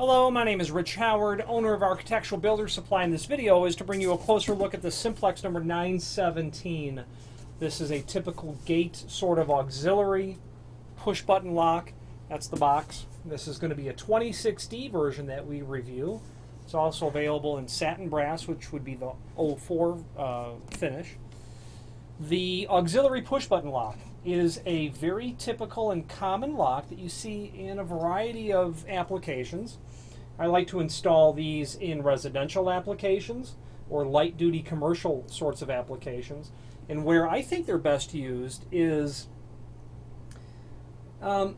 Hello, my name is Rich Howard, owner of Architectural Builders Supply, and this video is to bring you a closer look at the Simplex number 917. This is a typical gate sort of auxiliary push button lock. That's the box. This is going to be a 26D version that we review. It's also available in satin brass, which would be the 04 finish. The auxiliary push button lock is a very typical and common lock that you see in a variety of applications. I like to install these in residential applications or light duty commercial sorts of applications. And where I think they're best used is,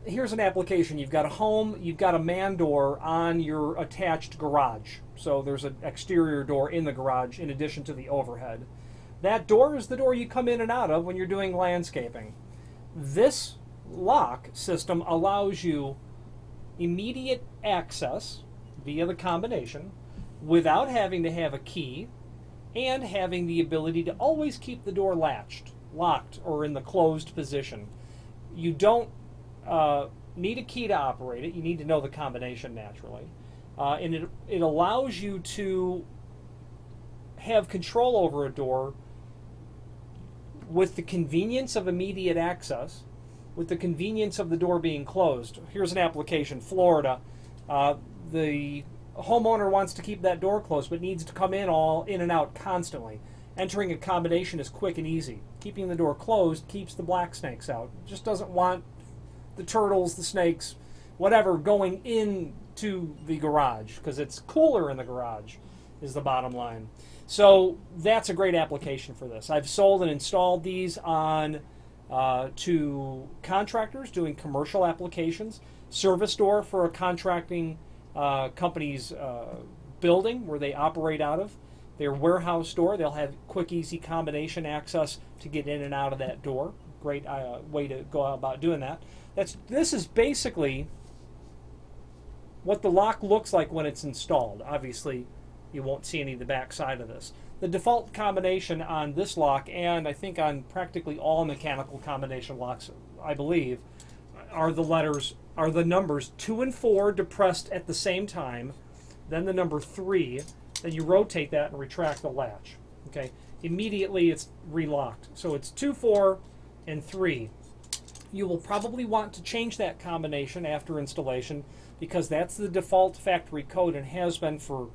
here's an application. You've got a home, you've got a man door on your attached garage. So there's an exterior door in the garage in addition to the overhead. That door is the door you come in and out of when you're doing landscaping. This lock system allows you immediate access via the combination without having to have a key and having the ability to always keep the door locked, or in the closed position. You don't need a key to operate it. You need to know the combination naturally. And it allows you to have control over a door with the convenience of immediate access, with the convenience of the door being closed. Here's an application, Florida. The homeowner wants to keep that door closed but needs to come in and out constantly. Entering a combination is quick and easy. Keeping the door closed keeps the black snakes out. Just doesn't want the turtles, the snakes, whatever going into the garage, because it's cooler in the garage is the bottom line. So that's a great application for this. I've sold and installed these on to contractors doing commercial applications, service door for a contracting company's building where they operate out of, their warehouse door. They'll have quick, easy combination access to get in and out of that door. Great way to go about doing that. This is basically what the lock looks like when it's installed. Obviously, you won't see any of the back side of this. The default combination on this lock, and I think on practically all mechanical combination locks, I believe, are the numbers 2 and 4 depressed at the same time, then the number 3, then you rotate that and retract the latch. Okay, immediately it's relocked. So it's 2, 4, and 3. You will probably want to change that combination after installation because that's the default factory code and has been for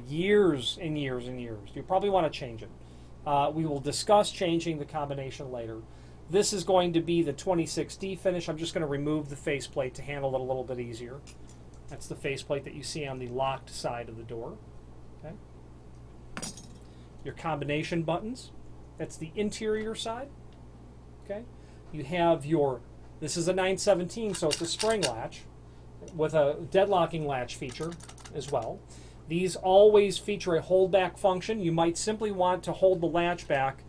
years and years and years. You probably want to change it. We will discuss changing the combination later. This is going to be the 26D finish. I'm just going to remove the faceplate to handle it a little bit easier. That's the faceplate that you see on the locked side of the door. Okay. Your combination buttons. That's the interior side. Okay. You have this is a 917, so it's a spring latch with a deadlocking latch feature as well. These always feature a hold back function. You might simply want to hold the latch back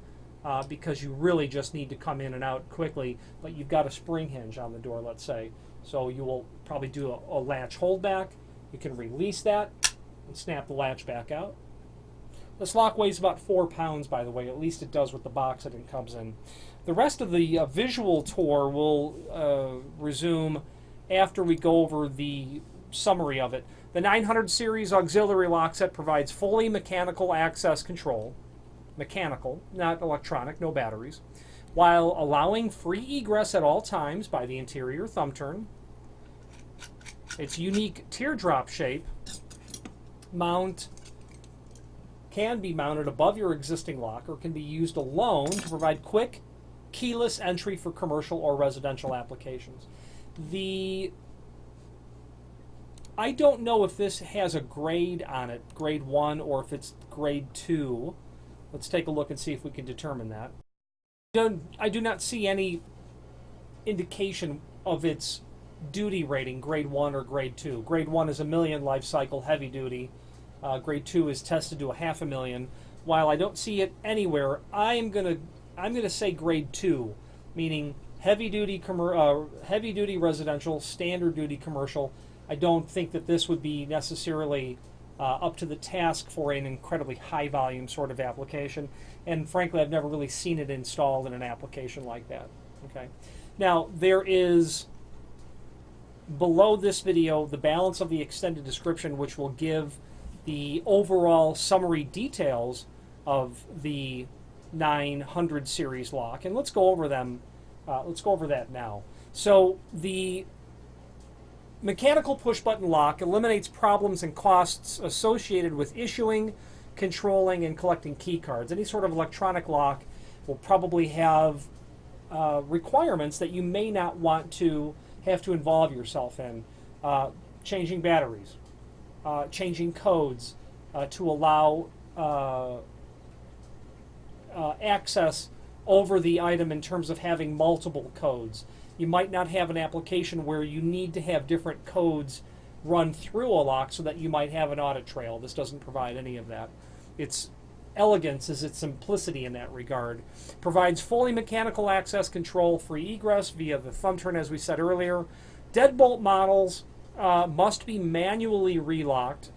because you really just need to come in and out quickly, but you've got a spring hinge on the door, let's say. So you will probably do a latch hold back. You can release that and snap the latch back out. This lock weighs about 4 pounds, by the way. At least it does with the box that it comes in. The rest of the visual tour will resume after we go over the summary of it. The 900 series auxiliary lock set provides fully mechanical access control. Mechanical, not electronic, no batteries, while allowing free egress at all times by the interior thumb turn. Its unique teardrop shape can be mounted above your existing lock or can be used alone to provide quick, keyless entry for commercial or residential applications. I don't know if this has a grade on it, grade 1, or if it's grade 2. Let's take a look and see if we can determine that. I do not see any indication of its duty rating, grade 1 or grade 2. Grade 1 is 1 million life cycle heavy duty. Grade 2 is tested to 500,000. While I don't see it anywhere, I'm gonna say grade 2, meaning heavy duty residential, standard duty commercial. I don't think that this would be necessarily up to the task for an incredibly high volume sort of application, and frankly I've never really seen it installed in an application like that. Okay, now there is below this video the balance of the extended description, which will give the overall summary details of the 900 series lock, and let's go over them. Let's go over that now. So the mechanical push-button lock eliminates problems and costs associated with issuing, controlling, and collecting key cards. Any sort of electronic lock will probably have requirements that you may not want to have to involve yourself in. Changing batteries, changing codes to allow access over the item in terms of having multiple codes. You might not have an application where you need to have different codes run through a lock so that you might have an audit trail. This doesn't provide any of that. Its elegance is its simplicity in that regard. Provides fully mechanical access control, free egress via the thumb turn, as we said earlier. Deadbolt models must be manually relocked.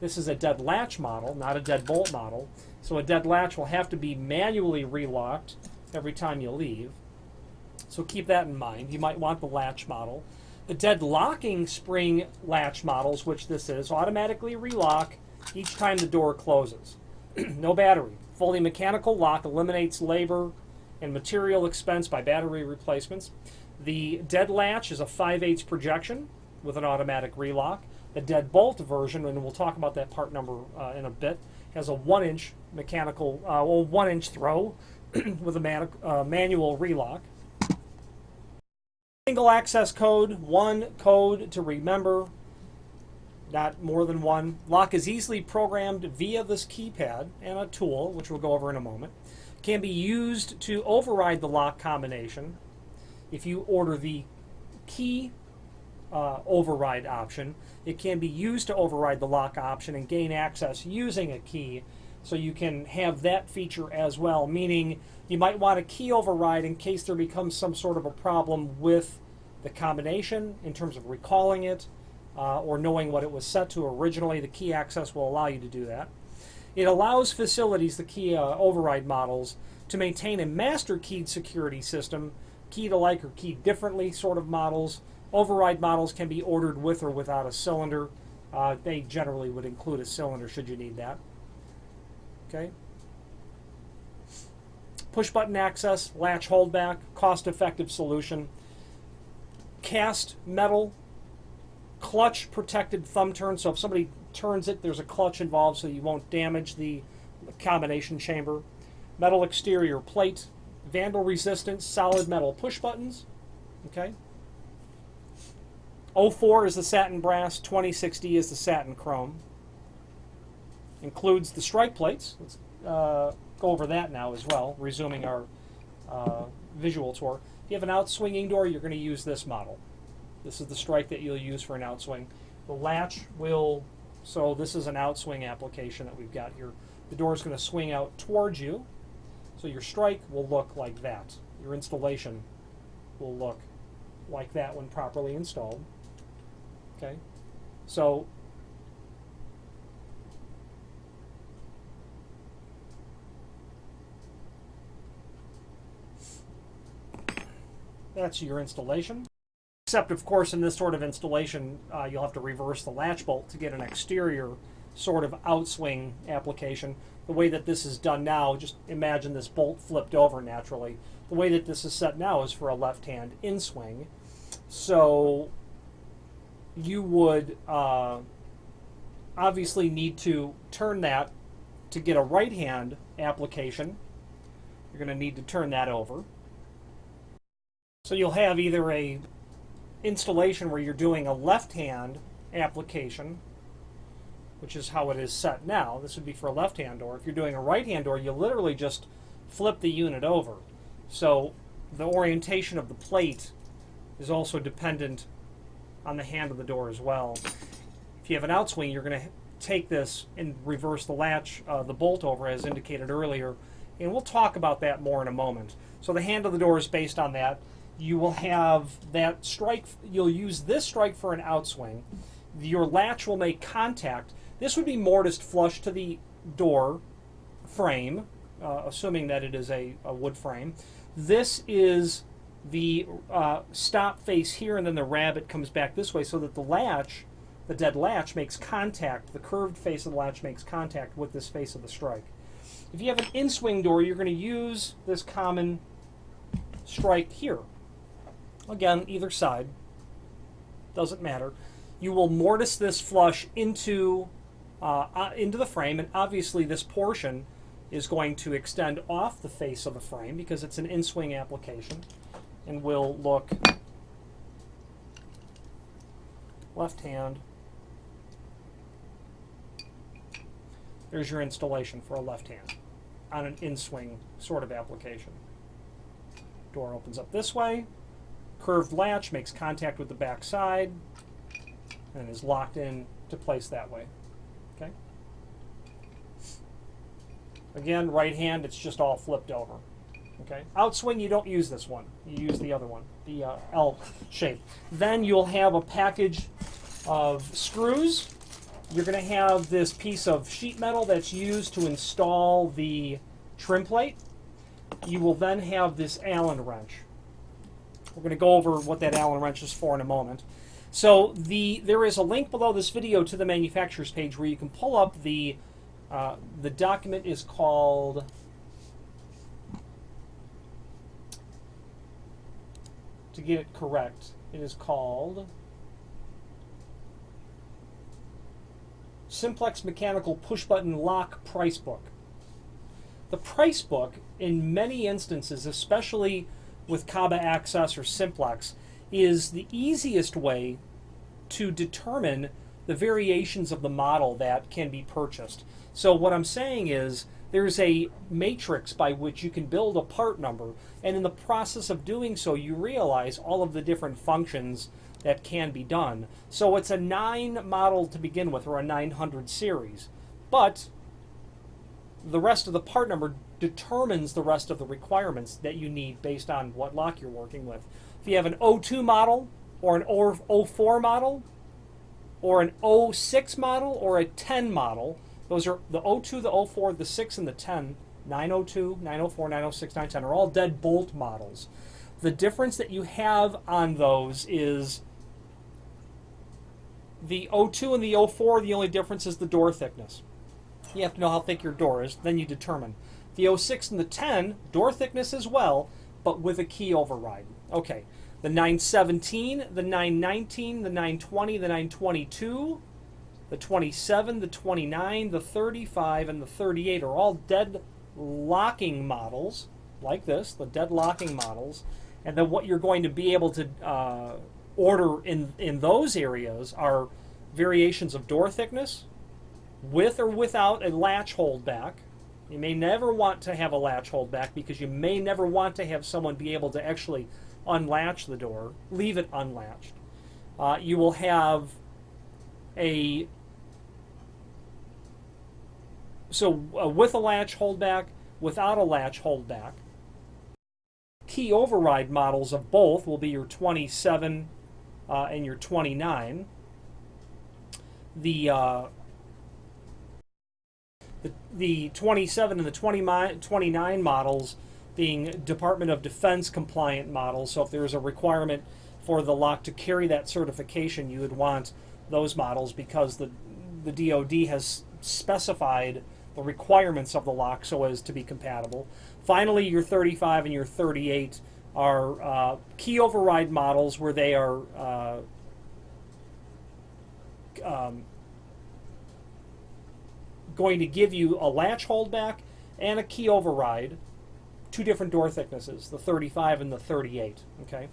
This is a dead latch model, not a deadbolt model. So a dead latch will have to be manually relocked every time you leave. So keep that in mind. You might want the latch model. The dead locking spring latch models, which this is, automatically relock each time the door closes. No battery. Fully mechanical lock eliminates labor and material expense by battery replacements. The dead latch is a 5/8 projection with an automatic relock. The deadbolt version, and we'll talk about that part number in a bit, has a 1-inch mechanical, 1-inch throw with a manual relock. Single access code, one code to remember, not more than one. Lock is easily programmed via this keypad and a tool, which we'll go over in a moment. Can be used to override the lock combination. If you order the key override option, it can be used to override the lock option and gain access using a key. So you can have that feature as well, meaning you might want a key override in case there becomes some sort of a problem with the combination in terms of recalling it or knowing what it was set to originally. The key access will allow you to do that. It allows facilities, the key override models, to maintain a master keyed security system, keyed alike or keyed differently sort of models. Override models can be ordered with or without a cylinder. They generally would include a cylinder should you need that. Okay. Push button access, latch holdback, cost-effective solution. Cast metal, clutch protected thumb turn. So if somebody turns it, there's a clutch involved so you won't damage the combination chamber. Metal exterior plate, vandal resistant, solid metal push buttons. Okay. 04 is the satin brass, 2060 is the satin chrome. Includes the strike plates. Let's go over that now as well, resuming our visual tour. If you have an outswinging door, you're going to use this model. This is the strike that you'll use for an outswing. The latch will, so this is an outswing application that we've got here. The door is going to swing out towards you, so your strike will look like that. Your installation will look like that when properly installed. Okay, so that's your installation. Except, of course, in this sort of installation, you'll have to reverse the latch bolt to get an exterior sort of outswing application. The way that this is done now, just imagine this bolt flipped over naturally. The way that this is set now is for a left-hand in-swing. So you would obviously need to turn that to get a right-hand application. You're going to need to turn that over. So you'll have either a installation where you're doing a left-hand application, which is how it is set now. This would be for a left-hand door. If you're doing a right-hand door, you literally just flip the unit over. So the orientation of the plate is also dependent on the hand of the door as well. If you have an outswing, you're going to take this and reverse the latch, the bolt over as indicated earlier, and we'll talk about that more in a moment. So the hand of the door is based on that. You will have that strike, you'll use this strike for an outswing. Your latch will make contact. This would be mortised flush to the door frame, assuming that it is a wood frame. This is the stop face here, and then the rabbet comes back this way, so that the latch, the dead latch, makes contact, the curved face of the latch makes contact with this face of the strike. If you have an in-swing door, you're going to use this common strike here. Again, either side, doesn't matter. You will mortise this flush into the frame, and obviously this portion is going to extend off the face of the frame because it's an in-swing application, and will look left hand. There's your installation for a left hand on an in-swing sort of application. Door opens up this way. Curved latch makes contact with the back side and is locked in to place that way. Okay. Again, right hand, it's just all flipped over. Okay. Outswing, you don't use this one. You use the other one, the L shape. Then you'll have a package of screws. You're going to have this piece of sheet metal that's used to install the trim plate. You will then have this Allen wrench. We're going to go over what that Allen wrench is for in a moment. So there is a link below this video to the manufacturer's page where you can pull up the document is called to get it correct, it is called Simplex Mechanical Push-Button Lock Price Book. The price book, in many instances, especially with Kaba Access or Simplex, is the easiest way to determine the variations of the model that can be purchased. So what I'm saying is there's a matrix by which you can build a part number, and in the process of doing so you realize all of the different functions that can be done. So it's a 9 model to begin with, or a 900 series, but the rest of the part number determines the rest of the requirements that you need based on what lock you're working with. If you have an 02 model, or an 04 model, or an 06 model, or a 10 model, those are the 02, the 04, the 6, and the 10, 902, 904, 906, 910 are all deadbolt models. The difference that you have on those is the 02 and the 04, the only difference is the door thickness. You have to know how thick your door is, then you determine. The 06 and the 10, door thickness as well, but with a key override. Okay, the 917, the 919, the 920, the 922, the 27, the 29, the 35, and the 38 are all dead locking models, like this, the dead locking models. And then what you're going to be able to order in those areas are variations of door thickness, with or without a latch holdback. You may never want to have a latch holdback because you may never want to have someone be able to actually unlatch the door, leave it unlatched. You will have with a latch holdback, without a latch holdback. Key override models of both will be your 27 and your 29. The 27 and the 29 models being Department of Defense compliant models. So if there's a requirement for the lock to carry that certification, you would want those models because the DoD has specified the requirements of the lock so as to be compatible. Finally, your 35 and your 38 are key override models where they are going to give you a latch holdback and a key override, 2 different door thicknesses, the 35 and the 38. Okay,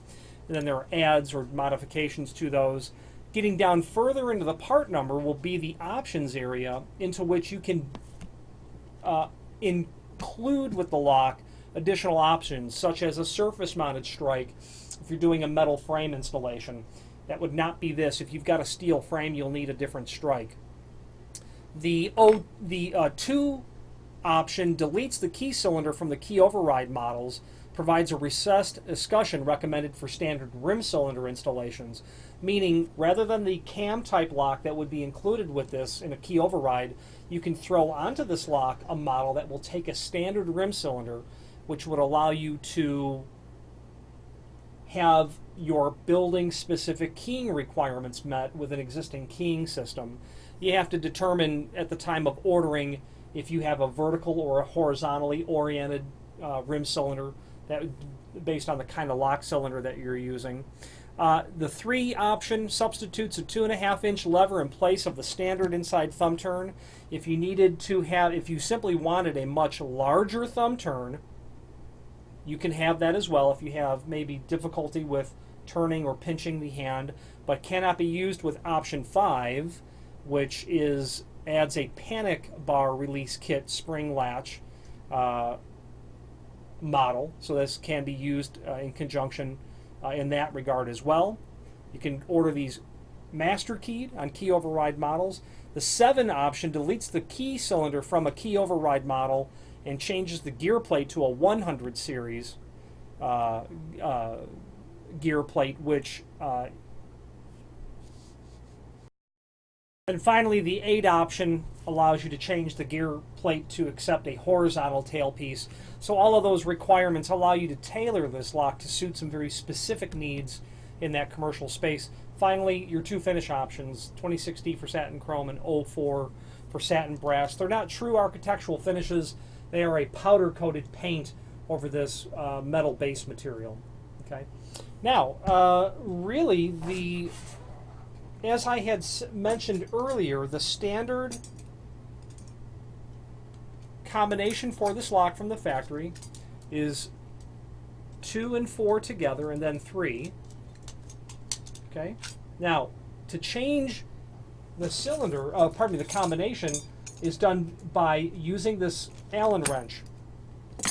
and then there are adds or modifications to those. Getting down further into the part number will be the options area, into which you can include with the lock additional options, such as a surface-mounted strike if you're doing a metal frame installation. That would not be this. If you've got a steel frame, you'll need a different strike. The 2 option deletes the key cylinder from the key override models, provides a recessed escutcheon recommended for standard rim cylinder installations, meaning rather than the cam type lock that would be included with this in a key override, you can throw onto this lock a model that will take a standard rim cylinder, which would allow you to have your building specific keying requirements met with an existing keying system. You have to determine at the time of ordering if you have a vertical or a horizontally oriented rim cylinder, that based on the kind of lock cylinder that you're using. The 3 option substitutes a 2.5-inch lever in place of the standard inside thumb turn. If you simply wanted a much larger thumb turn, you can have that as well if you have maybe difficulty with turning or pinching the hand, but cannot be used with option 5, which adds a panic bar release kit spring latch model. So this can be used in conjunction in that regard as well. You can order these master keyed on key override models. The 7 option deletes the key cylinder from a key override model and changes the gear plate to a 100 series gear plate, which and finally the 8 option allows you to change the gear plate to accept a horizontal tailpiece. So all of those requirements allow you to tailor this lock to suit some very specific needs in that commercial space. Finally, your 2 finish options, 26D for satin chrome and 04 for satin brass. They're not true architectural finishes. They are a powder-coated paint over this metal base material. Okay. Now, really, as I had mentioned earlier, the standard combination for this lock from the factory is 2 and 4 together, and then 3. Okay. Now, to change the cylinder, the combination is done by using this Allen wrench,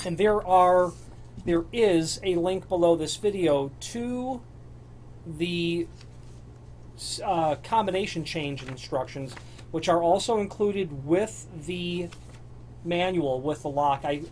and there is a link below this video to the combination change instructions, which are also included with the manual with the lock. I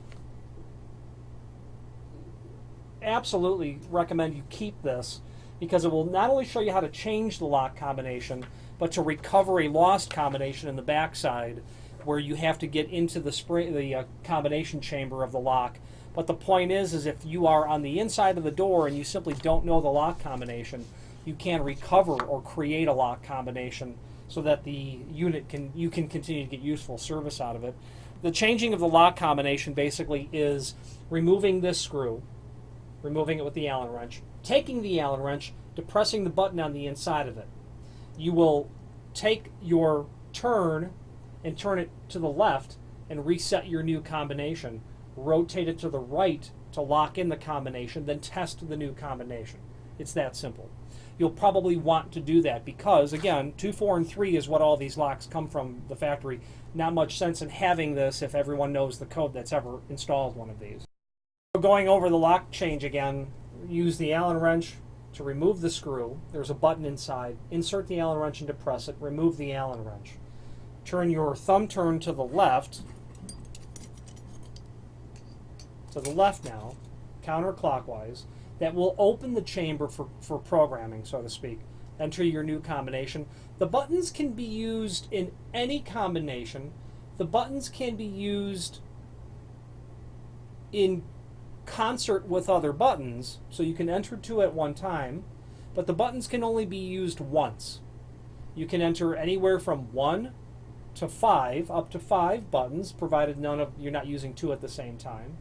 absolutely recommend you keep this because it will not only show you how to change the lock combination, but to recover a lost combination in the backside where you have to get into the combination chamber of the lock. But the point is if you are on the inside of the door and you simply don't know the lock combination, you can recover or create a lock combination so that the unit you can continue to get useful service out of it. The changing of the lock combination basically is removing this screw, removing it with the Allen wrench, taking the Allen wrench, depressing the button on the inside of it. You will take your turn and turn it to the left and reset your new combination. Rotate it to the right to lock in the combination, then test the new combination. It's that simple. You'll probably want to do that because, again, 2, 4, and 3 is what all these locks come from the factory. Not much sense in having this if everyone knows the code that's ever installed one of these. So going over the lock change again, use the Allen wrench to remove the screw. There's a button inside. Insert the Allen wrench and depress it. Remove the Allen wrench. Turn your thumb turn to the left. To the left now, counterclockwise. That will open the chamber for programming, so to speak. Enter your new combination. The buttons can be used in any combination. The buttons can be used in concert with other buttons, so you can enter 2 at one time, but the buttons can only be used once. You can enter anywhere from 1 to 5, up to 5 buttons, provided you're not using 2 at the same time.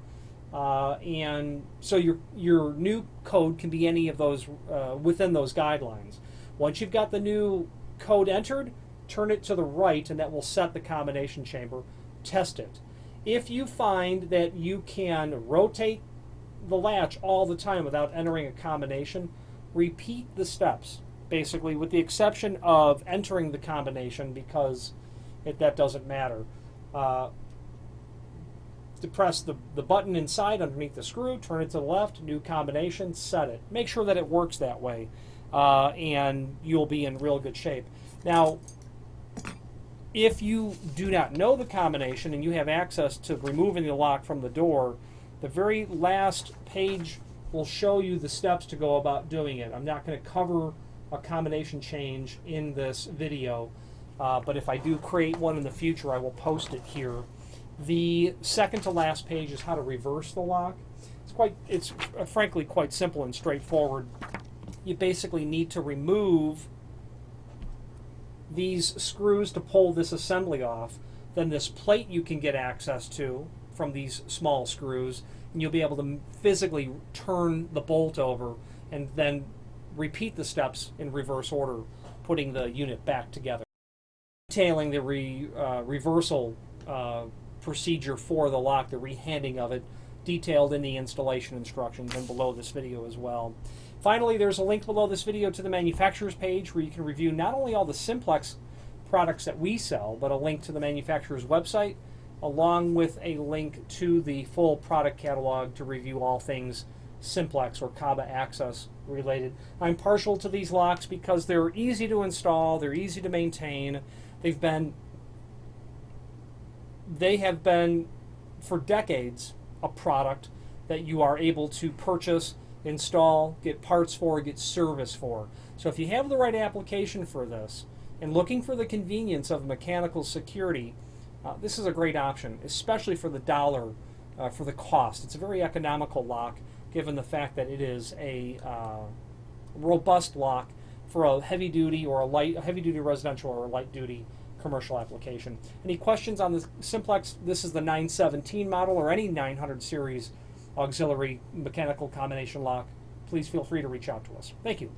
And so your new code can be any of those within those guidelines. Once you've got the new code entered, turn it to the right, and that will set the combination chamber. Test it. If you find that you can rotate the latch all the time without entering a combination, repeat the steps, basically, with the exception of entering the combination because that doesn't matter. Depress the button inside underneath the screw, turn it to the left, new combination, set it. Make sure that it works that way, and you'll be in real good shape. Now, if you do not know the combination and you have access to removing the lock from the door, the very last page will show you the steps to go about doing it. I'm not going to cover a combination change in this video, but if I do create one in the future, I will post it here. The second to last page is how to reverse the lock. It's frankly quite simple and straightforward. You basically need to remove these screws to pull this assembly off. Then this plate you can get access to from these small screws, and you'll be able to physically turn the bolt over and then repeat the steps in reverse order, putting the unit back together. Detailing the reversal procedure for the lock, the rehanding of it, detailed in the installation instructions and below this video as well. Finally, there's a link below this video to the manufacturer's page where you can review not only all the Simplex products that we sell, but a link to the manufacturer's website, along with a link to the full product catalog to review all things Simplex or Kaba Access related. I'm partial to these locks because they're easy to install, they're easy to maintain. They have been for decades a product that you are able to purchase, install, get parts for, get service for. So if you have the right application for this and looking for the convenience of mechanical security, this is a great option, especially for the dollar, for the cost. It's a very economical lock given the fact that it is a robust lock for a heavy-duty or a heavy-duty residential or a light-duty commercial application. Any questions on the Simplex? This is the 917 model or any 900 series auxiliary mechanical combination lock. Please feel free to reach out to us. Thank you.